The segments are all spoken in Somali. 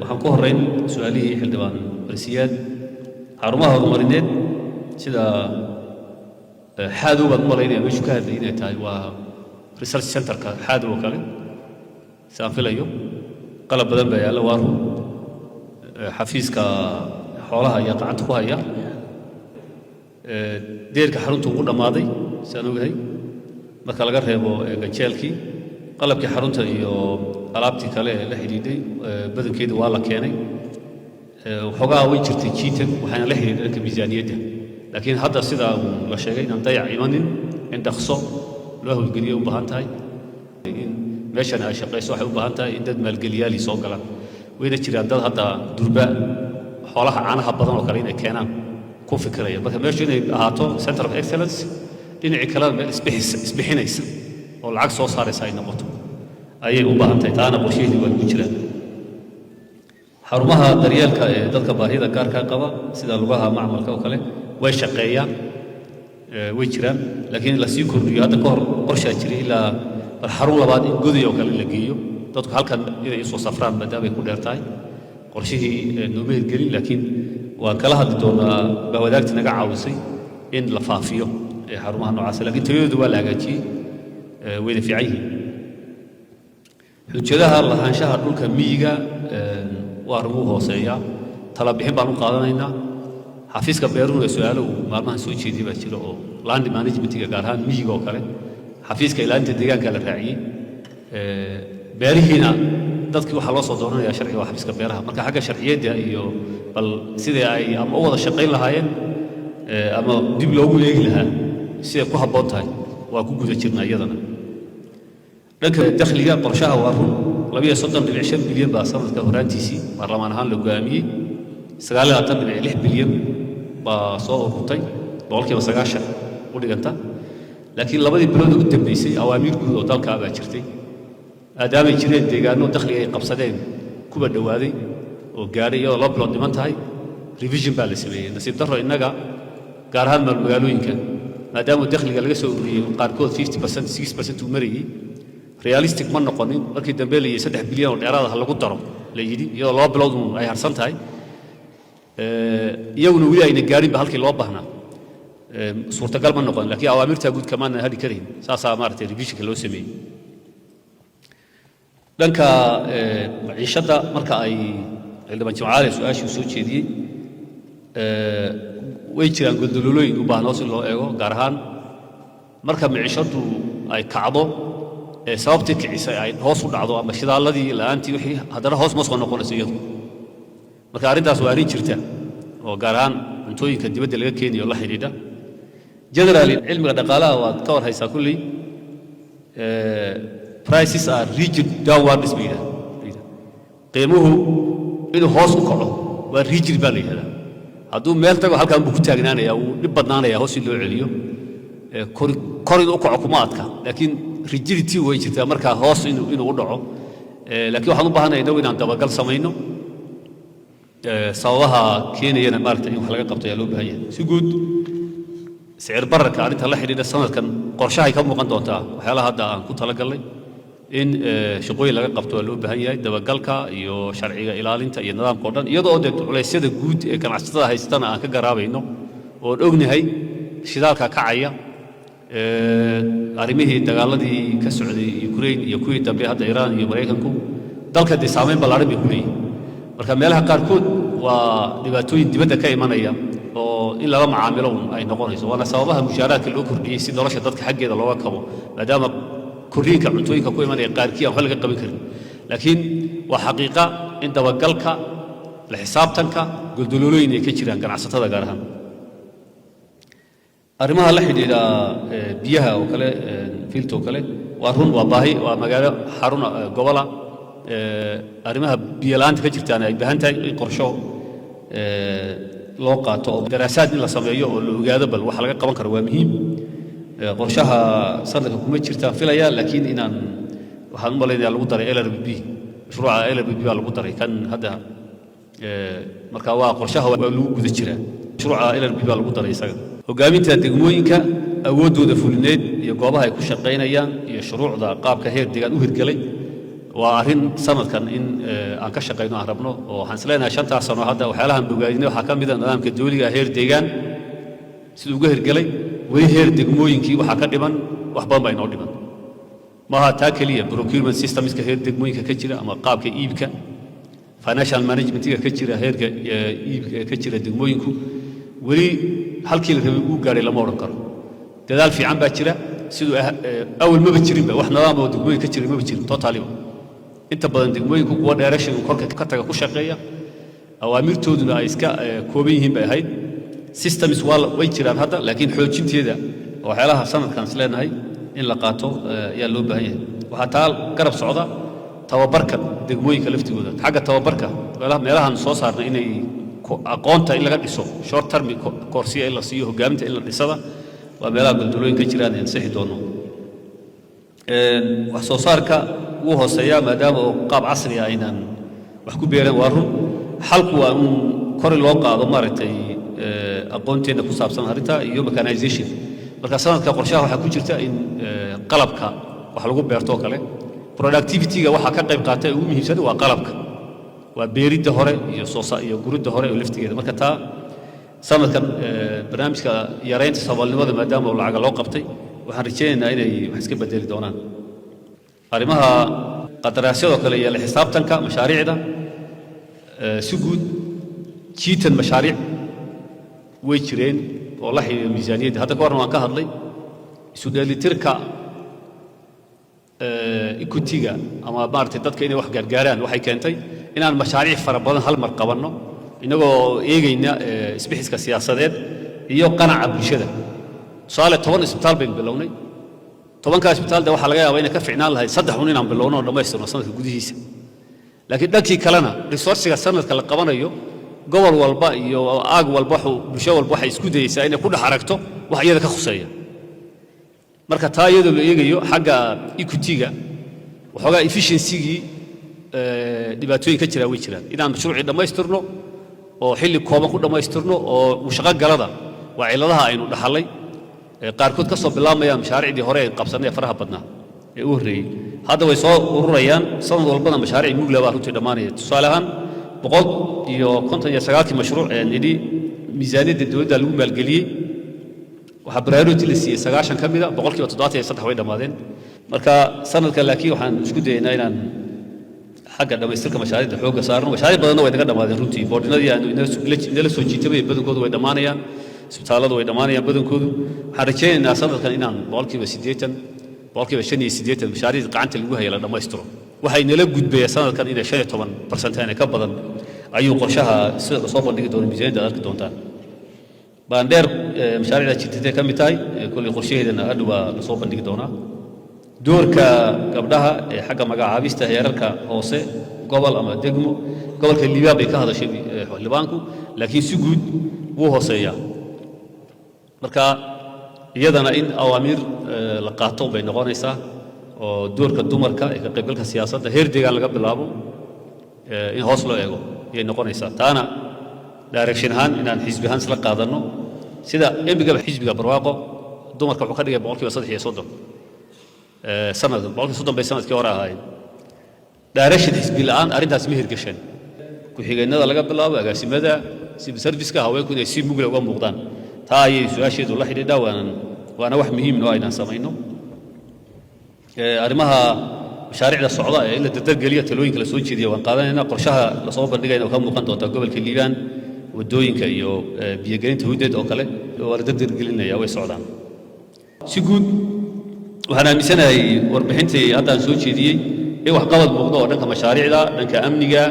waxaan ku horeyn su'aalihii xildhibaan warsiyaad xarumaha horumarineed sida xaadowga qoleynaya meeshu ka hadlay inay tahay waa research center-ka xaadowga kale saan filayo qalab badan baa yaalla waa run xafiiska xoolaha ayaa gacanta ku haya deerka xaruntu ugu dhammaaday saan ogahay marka laga reebo ganjeelkii qalabkii xarunta iyo alaabtii kale ee la xidhiidhay badankeeda waa la keenay waxoogaa way jirtay jiitan waxaana la xidhiidhay dhanka miisaaniyadda laakiin hadda sidaa la sheegay inaan dayac imanin in dhaqso loo howlgeliyo u baahan tahay in meeshan ay shaqayso waxay u baahan tahay in dad maalgeliyaali soo galaan wayna jiraan dad hadda durba xoolaha caanaha badan oo kale inay keenaan ku fikiraya marka meeshu inay ahaato center of excellence dhinacii kalena meel isbixinaysa oo lacag soo saaraysa ay noqoto ayay u baahan tahay taana qorsheydii waa lagu jiraa xarumaha daryeelka ee dadka baahida gaarka qaba sida lugaha macmalka oo kale way shaqeeyaan way jiraan laakiin la sii kordhiyo hadda ka hor qorshaa jiray ilaa xarun labaad in godi oo kale la geeyo dadku halkan inay soo safraan maadaama ay ku dheer tahay qorshihii nooma hirgelin laakiin waan kala hadli doonaa baa wadaagta naga caawisay in la faafiyo xarumaha noocaas laakiin tayadoodu waa la hagaajiyey wayna fiican yihiin xujadaha lahaanshaha dhulka miyiga waa arrin u hooseeya tala bixin baan u qaadanaynaa xafiiska beeruhu ee su'aalo uu maalmahan soo jeediyey baa jira oo land managementiga gaar ahaan miyiga oo kale xafiiska ilaalinta deegaanka la raaciyey beerihiina dadkii waxaa loo soo dooranayaa sharciga waa xafiiska beeraha marka xagga sharciyadda iyo bal sidii ay ama u wada shaqayn lahaayeen ama dib loogu eegi lahaa siday ku habboon tahay waa ku guda jirnaa iyadana dhanka dakhliga qorshaha waa run 32.5 bilyan baa sanadka horaantiisii baarlamaan ahaan la go'aamiyey 9.6 bilyan baa soo ururtay boqolkiiba 9 u dhiganta laakiin labadii bilood ugu dambeysay awaamiir guud oo dalka baa jirtay aadaamay jireen deegaano dakhliga ay qabsadeen kuba dhawaaday oo gaaray iyadoo laba bilood dhiman tahay revision baa la sameeyey nasiib darro innaga gaar ahaan magaalooyinka maadaama dakhliga laga soo ururiyey qaarkood 50% 6% uu marayey realistic ma noqonin markii dambe la yidhi 3 bilyan oo dheeraad ah lagu daro la yidhi iyadoo laba bilood ay harsan tahay iyaguna weli ayna gaarinba halkii loo baahnaa suurtagal ma noqon laakiin awaamirtaa guud kamaana hadi karayn saasaa maaragtay revisionka loo sameeyey dhanka maciishadda marka ay xildhibaan jimcaale su-aashii soo jeediyey way jiraan goldololooyin u baahnoo si loo eego gaar ahaan marka maciishaddu ay kacdo sababtii kicisay ay hoos u dhacdo ama shidaalladii la'aantii wixii haddana hoos ma soo noqonayso iyadu marka arrintaas waa arrin jirta oo gaar ahaan cuntooyinka dibadda laga keenayo la xidhiidha generally cilmiga dhaqaalaha waad ka war haysaa kulley prices are rigid downwards bay yidhahdaa qiimuhu inuu hoos u kaco waa rigid baa la yidhahdaa hadduu meel tago halkan buu ku taagnaanaya wuu dhib badnaanaya hoos in loo celiyo kor inuu u kaco kuma adka laakiin rigidity way jirtaa markaa hoos inuu u dhaco laakiin waxaan u baahanahay inagu inaan dabagal samayno sababaha keenayana maaragtay in wax laga qabto ayaa loo baahan yahay si guud sicir bararka arrinta la xidhiidha sanadkan qorshahay ka muuqan doontaa waxyaalaha hadda aan ku talagalnay in shaqooyin laga qabto waa loo baahan yahay dabagalka iyo sharciga ilaalinta iyo nidaamka o dhan iyadoo dee culeysyada guud ee ganacsatada haystana aan ka garaabayno oon ognahay shidaalka kacaya arrimihii dagaaladii ka socday Ukraine iyo kuwii dambe hadda Iran iyo Mareykanku dalka dee saameyn ballaaran bay ku leeyihiin marka meelaha qaarkood waa dhibaatooyin dibadda ka imanaya oo in lala macaamilo ay noqonayso waana sababaha mushaaraadka loo kordhiyey si nolosha dadka xaggeeda looga kabo maadaama kordhiinka cuntooyinka ku imanaya qaarkii aan wax laga qaban karin laakiin waa xaqiiqa in dabagalka la xisaabtanka goldololooyin ay ka jiraan ganacsatada gaar ahaan arrimaha la xidhiidha biyaha oo kale fiilta oo kale waa run waa baahi waa magaalo xarun gobola arrimaha biyo la'aanta ka jirtaan ay baahan tahay in qorsho loo qaato oo daraasaad in la sameeyo oo la ogaado bal waxa laga qaban karo waa muhiim qorshaha sanadka kuma jirtaan filaya laakiin inaan waxaan u malaynayaa lagu daray LRBB mashruuca LRBB baa lagu daray kan hadda marka waa qorshaha waa lagu guda jiraa mashruuca LRBB baa lagu daray isaga hogaaminta degmooyinka awooddooda fulineed iyo goobaha ay ku shaqaynayaan iyo shuruucda qaabka heer deegaan u hirgelay وأرين سنة كان إن أنكش قينا هربنا وحنسلنا شنطة سنة هذا وحالها بجاينا وحكم إذا نظام كدولي هير ديجان سلوجه رجالي وهير دقموين كي وحكم دبان وحبان بين أردبان ما تاكلية بروكيرمنت سيستم إسك هير دقموين ككتيرة أما قاب كإيبك فاينانشال مانجمنت ككتيرة هير إيب ككتيرة دقموين كو ولي هل كيل هو قاري لما وركر تدال في عم بكتيرة سيدو أول ما بتشرين بقى وإحنا نظام دقموين كتيرة ما بتشرين توتالي أنت بدن دقموين كو قوة دايركشن وكرك كتر كوش شقية أوامر تودنا إسكا كوبيهم بهاي سيستمز ويتشران هذا لكن حوجين تيدا وحالها سنة كان سلنا هاي إن لقاته يلو بهاي وحتى قرب صعودة توبركة دقموين كلفتي وده حاجة توبركة ولا ميلها نصوص عرنا إني أقونته إلا قد يسوق شورت ترمي كورسية إلا سيو جامت إلا الإصابة وميلها قلتلوين كتيران ينسحي دونه وحصوصارك وهو سيا ما دام قاب عصري أيضا وحكو بيرن وارهم حلقوا كور الواقع ضمارتي aqoonteena ku saabsan arinta iyo mechanization marka sanadka qorshaha waxa ku jirta in qalabka wax lagu beerto kale productivity-ga waxa ka qayb qaatay ugu muhiimsan waa qalabka waa beeridda hore iyo iyo guridda hore oo laftigeeda marka taa sanadkan barnaamijka yareynta saboolnimada maadaama uu lacag loo qabtay waxaan rajaynaynaa inay wax iska bedeli doonaan arrimaha qadaraasyada kale iyo la xisaabtanka mashaariicda si guud jiitan mashaariic way jireen oo la xiriir miisaaniyadda hadda goorna waan ka hadlay isu dheelitirka equity-ga ama maartay dadka inay wax gargaaraan waxay keentay inaan mashaariic fara badan hal mar qabanno inagoo eegayna isbixiska siyaasadeed iyo qanaca bulshada su'aale 10 isbitaal bayn bilownay 10ka isbitaalda waxa laga yaabaa inay ka fiicnaan lahayd 3 inaan bilowno oo dhamaystirno sanadka gudihiisa laakiin dhankii kalena resource-ga sanadka la qabanayo gobol walba iyo aag walba bulsho walba waxay isku dayaysaa inay ku dhaxaragto wax iyada ka khuseeya marka taa iyada la eegayo xagga equity-ga waxoogaa efficiency-gii dhibaatooyin ka jira way jiraan inaan mashruuci dhammaystirno oo xilli kooban ku dhammaystirno oo shaqo galada waa ciladaha aynu dhaxalay qaarkood ka soo bilaabmayaan mashaariicdii hore ee qabsanay faraha badnaa ee u horreeyey hadda way soo ururayaan sanad walbana mashaariic mugla baa runtii dhammaanaya tusaale ahaan boqol iyo konton iyo sagaalkii mashruuc ee nidhi miisaaniyadda dowladda lagu maalgeliyey waxaa priority la siiyey 9 ka mida boqolkiiba 73 way dhammaadeen marka sanadka laakiin waxaan isku dayaynaa inaan xagga dhamaystirka mashaariicda xoogga saarno mashaariic badanna way naga dhammaadeen runtii boordinadii aanu inala soo jiitabay badankoodu way dhammaanayaan isbitaalladu way dhammaanayaan badankoodu waxaan rajaynaynaa sanadkan inaan boqolkiiba 80 boqolkiiba 85 mashaariicda gacanta lagu hayo la dhammaystiro waxay nala gudbaya sanadkan inay 15% ka badan ayuu qorshaha sida soo bandhigi doona miisaaniyadda arki doontaan baandheer mashaariicda jidada ka mid tahay kulli qorshaheedana aad waa la soo bandhigi doonaa doorka gabdhaha ee xagga magacaabista heerarka hoose gobol ama degmo gobolka Liibaan bay ka hadashay xildhibaanku laakiin si guud wuu hooseeyaa marka iyadana in awaamiir la qaato bay noqonaysaa oo doorka dumarka ee ka qaybgalka siyaasadda heer deegaan laga bilaabo in hoos loo eego ayay noqonaysaa taana direction ahaan inaan xisbi ahaan isla qaadanno sida embiga xisbiga barwaaqo dumarka wuxuu ka dhigay boqolkiiba 3 sanadkan boqolkiiba 30 bay sanadkii hore ahaayeen direction xisbi la'aan arrintaas ma hirgashan ku-xigeenada laga bilaabo agaasimada civil service-ka haweenku inay si mugla uga muuqdaan taa ayay su'aasheedu la xidhiidhaa waana wax muhiim ah inaan samayno arrimaha mashaariicda socda ee la dardargeliya talooyinka la soo jeediyo waan qaadanaynaa qorshaha la soo bandhigayna oo ka muuqan doonta gobolka Liibaan wadooyinka iyo biyagelinta hudeed oo kale waa la dardargelinaya way socdaan si guud waxaan aaminsanahay warbixintii haddaan soo jeediyey ee wax qabad muuqdo oo dhanka mashaariicda dhanka amniga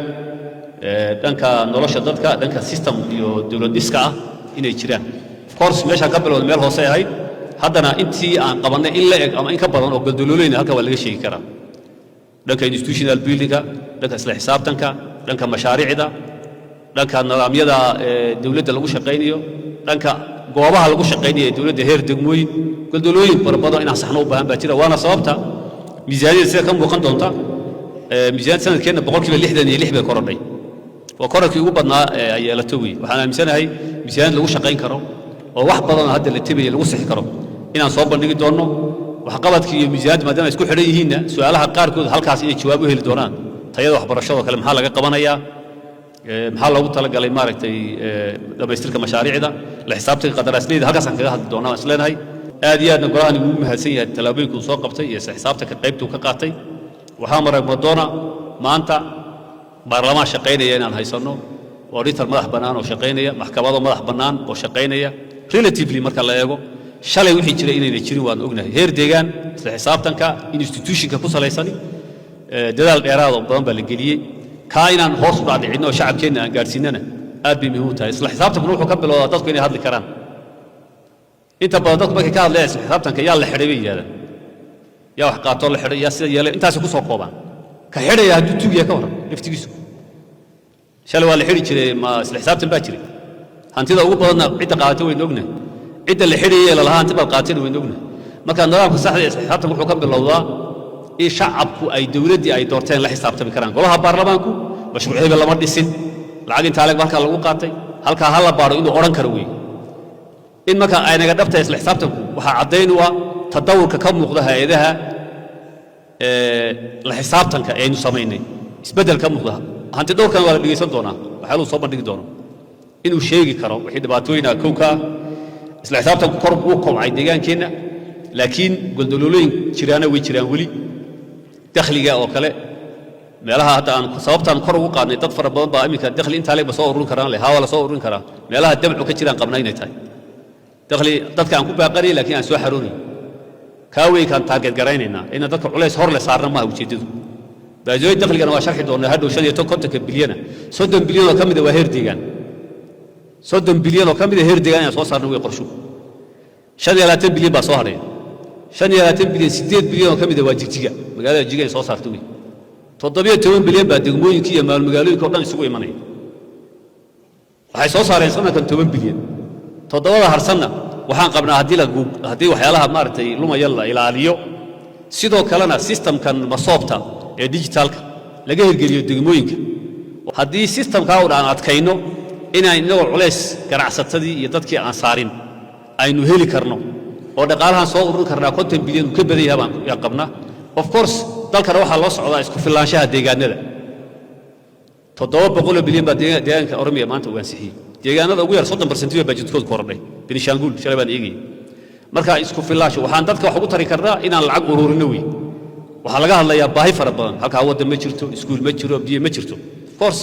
dhanka nolosha dadka dhanka system iyo dawlad dhiska ah inay jiraan of course meesha ka bilowday meel hoose ahayd haddana intii aan qabanay in la eg ama in ka badan oo galdalooleyna halka waa laga sheegi karaa dhanka institutional building-ka dhanka isla xisaabtanka dhanka mashaariicda dhanka nidaamyada dawladda lagu shaqaynayo dhanka goobaha lagu shaqaynayo dawladda heer degmooyin galdalooyin barbado inaan saxno u baahan baa jira waana sababta miisaaniyadda sida ka muuqan doonta miisaaniyadda sanadkeenna boqolkiiba 66 bay korodhay waa kororkii ugu badnaa ay yeelato wey waxaan aaminsanahay miisaaniyad lagu shaqayn karo oo wax badan hadda la tibaya lagu sixi karo inaan soo bandhigi doonno waxqabadka iyo miisaaniyad maadaama isku xidhan yihiinna su'aalaha qaarkood halkaas inay jawaab u heli doonaan tayada waxbarashada kale maxaa laga qabanayaa maxaa loogu talagalay maaragtay dhamaystirka mashaariicda la xisaabtanka qadaraasleeda halkaas aan kaga hadli doonaa waan isleenahay aad iyo aadna golahan ugu mahadsan yahay talaabooyinkuu soo qabtay iyo xisaabtanka qaybtuu ka qaatay waxaa maray madoona maanta baarlamaan shaqaynaya inaan haysanno auditor madax bannaan oo shaqaynaya maxkamado madax bannaan oo shaqaynaya relatively marka la eego shalay wixii jiray inayna jirin waan ognahay heer deegaan isla xisaabtanka institutionka ku salaysani dadaal dheeraad oo badan baa la geliyey kaa inaan hoos u dhaadhicinno oo shacabkeenna aan gaadhsiinana aad bay muhiim u tahay isla xisaabtankuna wuxuu ka bilowdaa dadku inay hadli karaan inta badan dadku markay ka hadlayaan isla xisaabtanka yaa la xidhay bay yidhahdaan yaa wax qaatoo la xidhay yaa sida yeelay intaasi ku soo koobaan ka xidhaya hadduu tuugaya ka waran laftigiisu shalay waa la xidhi jiray ma isla xisaabtan baa jiray hantida ugu badanna cidda qaadatay waynu ognahay cidda la xidhayay lalahaa hanti baad qaatayna waynu ognahay marka nidaamka saxda ee isla xisaabtanka wuxuu ka bilowdaa in shacabku ay dawladdii ay doorteen la xisaabtami karaan golaha baarlamaanku mashruuc hebel lama dhisin lacag intaa leeg halkaa lagu qaatay halkaa ha la baadho inuu odhan karo weeye in marka ay naga dhabtahay isla xisaabtanku waxaa caddayn u ah tadawurka ka muuqda hay-adaha la xisaabtanka aynu samaynay isbeddel ka muuqda hanti dhowrkan waa la dhegaysan doonaa waxyaaluu soo bandhigi doono inuu sheegi karo wixii dhibaatooyinaa kowka ah isla xisaabtanku kor uu kobcay deegaankeenna laakiin goldololooyin jiraana way jiraan weli dakhliga oo kale meelaha hadda aan sababtaan kor ugu qaadnay dad fara badan baa iminka dakhli intaa leeg ba soo ururin karaan leh hawa la soo ururin karaa meelaha damcu ka jiraan qabnaa inay tahay dakhli dadka aan ku baaqanay laakiin aan soo xaroonin kaa weynkaan taarget garaynaynaa inaan dadka culays hor le saarna maaha ujeeddadu baajooyin dakhligana waa sharxi doonaa hadhow 55 bilyana 30 bilyan oo ka mid ah waa heer deegaan 30 bilyan oo ka mid ah heer deegaan ayaan soo saarnay way qorshu 25 bilyan baa soo hadhay 25 bilyan 8 bilyan oo ka mid ah waa jigjiga magaalada jigjiga ay soo saartay wey 17 bilyan baa degmooyinka iyo magaalooyinka oo dhan isugu imanaya waxay soo saareen sanadkan 10 bilyan toddobada harsanna waxaan qabnaa haddii waxyaalaha maaragtay lumaya la ilaaliyo sidoo kalena systemkan masoobta ee digitalka laga hirgeliyo degmooyinka haddii systemkaa u dhaan adkayno inaan inagoo culays ganacsatadii iyo dadkii aan saarin aynu heli karno oo dhaqaalahan soo ururin karnaa 50 bilyan ka badan yahay baan qabnaa of course dalkana waxaa loo socdaa isku filaanshaha deegaanada 700 bilyan baa deegaanka Oromiya maanta uu ansixiyey deegaanada ugu yar 30% baa jidkooda kordhay Benishanguul shalay baan eegay marka isku filaansho waxaan dadka wax ugu tari karnaa inaan lacag ururino weey waxaa laga hadlayaa baahi fara badan halkaa wadda ma jirto iskuul ma jiro biyo ma jirto of course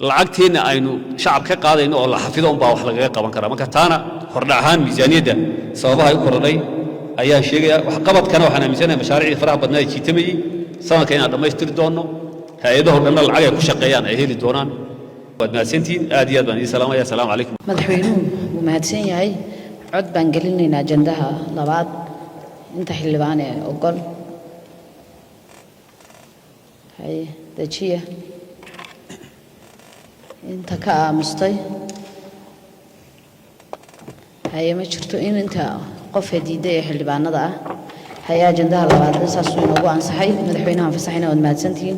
lacagteena aynu shacab ka qaadayno oo la xafido un baa wax lagaga qaban karaa marka taana hordhac ahaan miisaaniyadda sababaha ay u kordhay ayaan sheegaya wax qabadkana waxaan aaminsanahay mashaariicii faraha badnaa ay jiitamayey sanadka inaan dhammaystiri doonno hay-adaho dhanna lacag ay ku shaqeeyaan ay heli doonaan waad mahadsantihiin aad iyo aad baan idin salaamaya asalaamu calaykum madaxweynuhu wuu mahadsan yahay cod baan gelinaynaa ajandaha labaad inta xildhibaan ee ogol hay dajiya inta ka aamustay haye ma jirto in inta qof hadiida ee xildhibaanada ah haya ajandaha labaad saas uu inoogu ansaxay madaxweynaha fasaxina waad mahadsantihiin